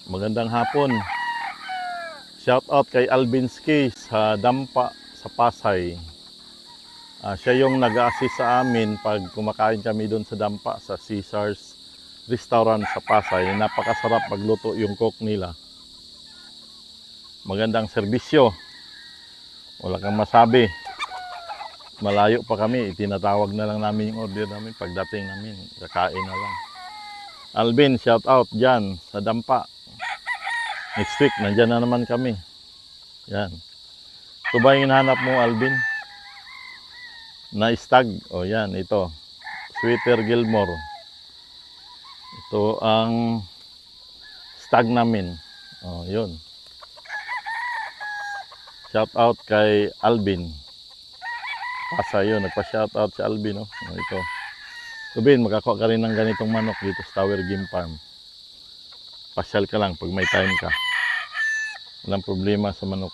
Magandang hapon. Shout out kay Albinsky sa Dampa sa Pasay. Siya yung nag-a-assist sa amin pag kumakain kami doon sa Dampa sa Caesars Restaurant sa Pasay. Napakasarap magluto yung cook nila. Magandang serbisyo. Wala kang masabi. Malayo pa kami, itinatawag na lang namin yung order namin. Pagdating namin, kakain na lang. Alvin, shout out dyan sa Dampa. Next week, nandyan na naman kami. Yan. Ito ba yung hinahanap mo, Alvin? Na stag. O yan, ito. Sweeter Gilmore. Ito ang stag namin. O, yun. Shout out kay Alvin. Pasa yun, nagpa-shout out si Alvin. O, ito. Alvin, makakuha ka rin ng ganitong manok dito sa Tower Game Farm. Pasyal ka lang pag may time ka. Walang problema sa manok.